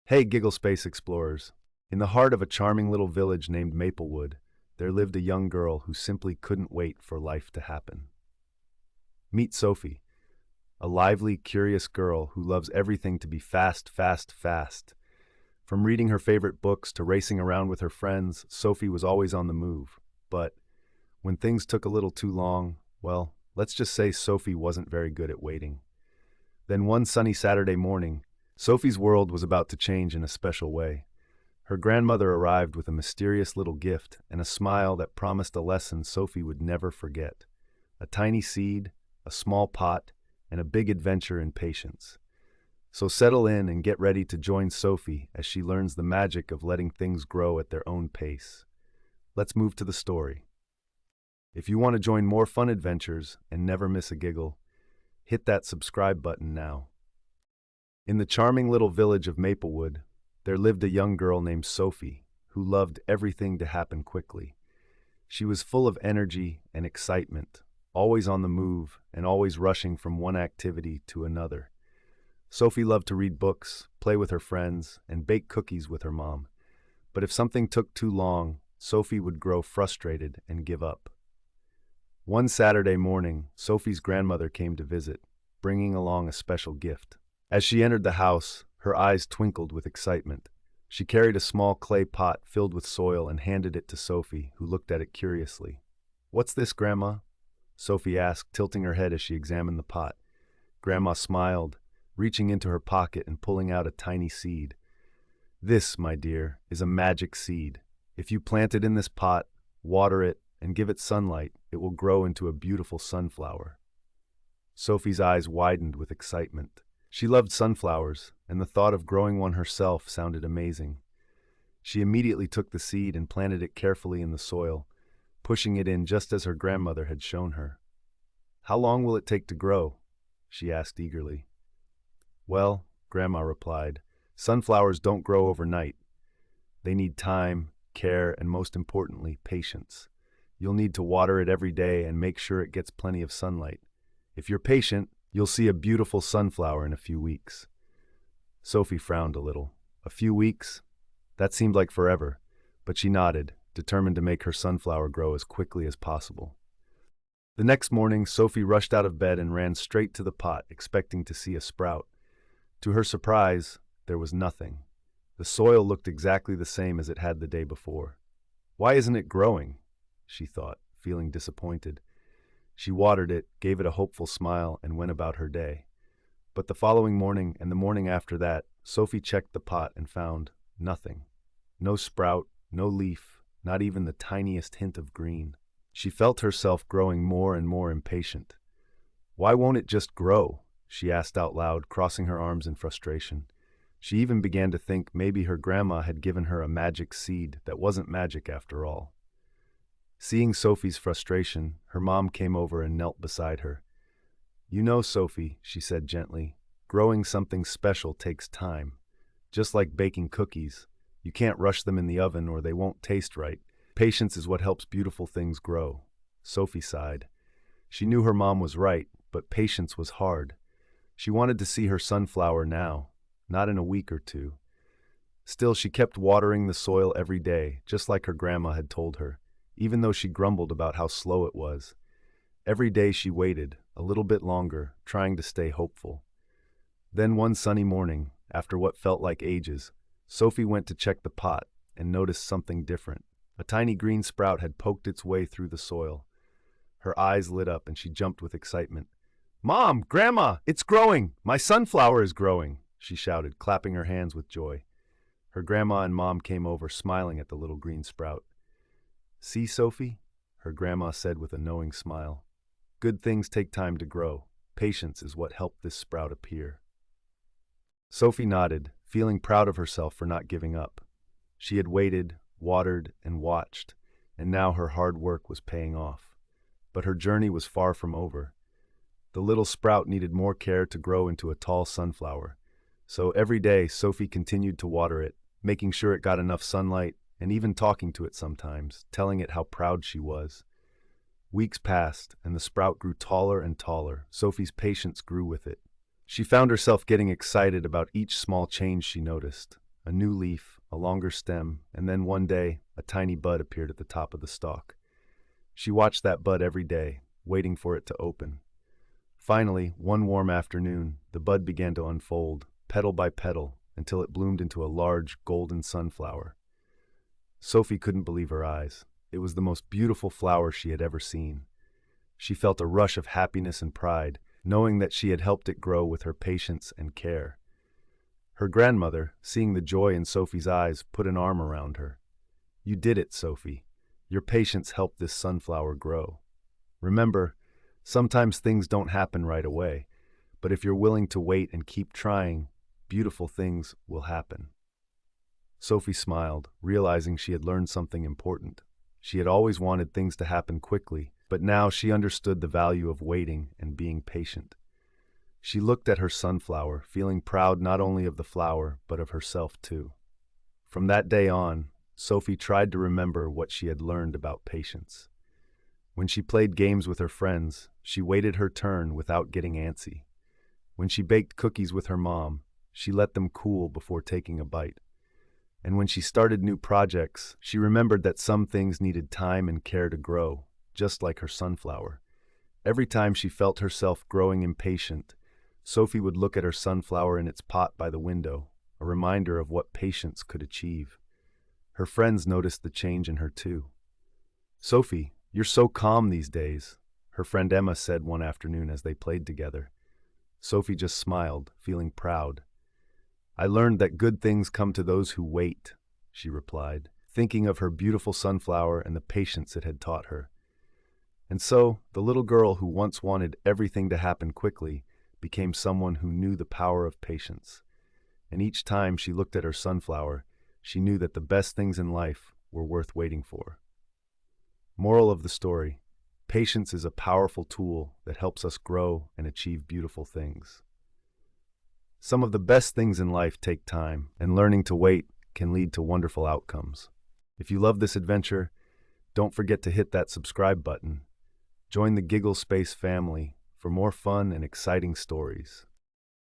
Hey, Giggle Space Explorers. In the heart of a charming little village named Maplewood, there lived a young girl who simply couldn't wait for life to happen. Meet Sophie, a lively, curious girl who loves everything to be fast, fast, fast. From reading her favorite books to racing around with her friends, Sophie was always on the move. But when things took a little too long, well, let's just say Sophie wasn't very good at waiting. Then one sunny Saturday morning, Sophie's world was about to change in a special way. Her grandmother arrived with a mysterious little gift and a smile that promised a lesson Sophie would never forget. A tiny seed, a small pot, and a big adventure in patience. So settle in and get ready to join Sophie as she learns the magic of letting things grow at their own pace. Let's move to the story. If you want to join more fun adventures and never miss a giggle, hit that subscribe button now. In the charming little village of Maplewood, there lived a young girl named Sophie who loved everything to happen quickly. She was full of energy and excitement, always on the move and always rushing from one activity to another. Sophie loved to read books, play with her friends, and bake cookies with her mom. But if something took too long, Sophie would grow frustrated and give up. One Saturday morning, Sophie's grandmother came to visit, bringing along a special gift. As she entered the house, her eyes twinkled with excitement. She carried a small clay pot filled with soil and handed it to Sophie, who looked at it curiously. "What's this, Grandma?" Sophie asked, tilting her head as she examined the pot. Grandma smiled, reaching into her pocket and pulling out a tiny seed. "This, my dear, is a magic seed. If you plant it in this pot, water it, and give it sunlight, it will grow into a beautiful sunflower." Sophie's eyes widened with excitement. She loved sunflowers, and the thought of growing one herself sounded amazing. She immediately took the seed and planted it carefully in the soil, pushing it in just as her grandmother had shown her. "How long will it take to grow?" she asked eagerly. "Well," Grandma replied, "sunflowers don't grow overnight. They need time, care, and most importantly, patience. You'll need to water it every day and make sure it gets plenty of sunlight. If you're patient, you'll see a beautiful sunflower in a few weeks." Sophie frowned a little. A few weeks? That seemed like forever, but she nodded, determined to make her sunflower grow as quickly as possible. The next morning, Sophie rushed out of bed and ran straight to the pot, expecting to see a sprout. To her surprise, there was nothing. The soil looked exactly the same as it had the day before. "Why isn't it growing?" she thought, feeling disappointed. She watered it, gave it a hopeful smile, and went about her day. But the following morning and the morning after that, Sophie checked the pot and found nothing. No sprout, no leaf, not even the tiniest hint of green. She felt herself growing more and more impatient. "Why won't it just grow?" she asked out loud, crossing her arms in frustration. She even began to think maybe her grandma had given her a magic seed that wasn't magic after all. Seeing Sophie's frustration, her mom came over and knelt beside her. "You know, Sophie," she said gently, "growing something special takes time. Just like baking cookies, you can't rush them in the oven or they won't taste right. Patience is what helps beautiful things grow." Sophie sighed. She knew her mom was right, but patience was hard. She wanted to see her sunflower now, not in a week or two. Still, she kept watering the soil every day, just like her grandma had told her, even though she grumbled about how slow it was. Every day she waited, a little bit longer, trying to stay hopeful. Then one sunny morning, after what felt like ages, Sophie went to check the pot and noticed something different. A tiny green sprout had poked its way through the soil. Her eyes lit up and she jumped with excitement. "Mom! Grandma! It's growing! My sunflower is growing!" she shouted, clapping her hands with joy. Her grandma and mom came over, smiling at the little green sprout. "See, Sophie?" her grandma said with a knowing smile. "Good things take time to grow. Patience is what helped this sprout appear." Sophie nodded, feeling proud of herself for not giving up. She had waited, watered, and watched, and now her hard work was paying off. But her journey was far from over. The little sprout needed more care to grow into a tall sunflower. So every day, Sophie continued to water it, making sure it got enough sunlight, and even talking to it sometimes, telling it how proud she was. Weeks passed, and the sprout grew taller and taller. Sophie's patience grew with it. She found herself getting excited about each small change she noticed. a new leaf, a longer stem, and then one day, a tiny bud appeared at the top of the stalk. She watched that bud every day, waiting for it to open. Finally, one warm afternoon, the bud began to unfold, petal by petal, until it bloomed into a large, golden sunflower. Sophie couldn't believe her eyes. It was the most beautiful flower she had ever seen. She felt a rush of happiness and pride, knowing that she had helped it grow with her patience and care. Her grandmother, seeing the joy in Sophie's eyes, put an arm around her. "You did it, Sophie. Your patience helped this sunflower grow. Remember, sometimes things don't happen right away, but if you're willing to wait and keep trying, beautiful things will happen." Sophie smiled, realizing she had learned something important. She had always wanted things to happen quickly, but now she understood the value of waiting and being patient. She looked at her sunflower, feeling proud not only of the flower, but of herself too. From that day on, Sophie tried to remember what she had learned about patience. When she played games with her friends, she waited her turn without getting antsy. When she baked cookies with her mom, she let them cool before taking a bite. And when she started new projects, she remembered that some things needed time and care to grow, just like her sunflower. Every time she felt herself growing impatient, Sophie would look at her sunflower in its pot by the window, a reminder of what patience could achieve. Her friends noticed the change in her too. "Sophie, you're so calm these days," her friend Emma said one afternoon as they played together. Sophie just smiled, feeling proud. "I learned that good things come to those who wait," she replied, thinking of her beautiful sunflower and the patience it had taught her. And so, the little girl who once wanted everything to happen quickly became someone who knew the power of patience. And each time she looked at her sunflower, she knew that the best things in life were worth waiting for. Moral of the story: patience is a powerful tool that helps us grow and achieve beautiful things. Some of the best things in life take time, and learning to wait can lead to wonderful outcomes. If you love this adventure, don't forget to hit that subscribe button. Join the Giggle Space family for more fun and exciting stories.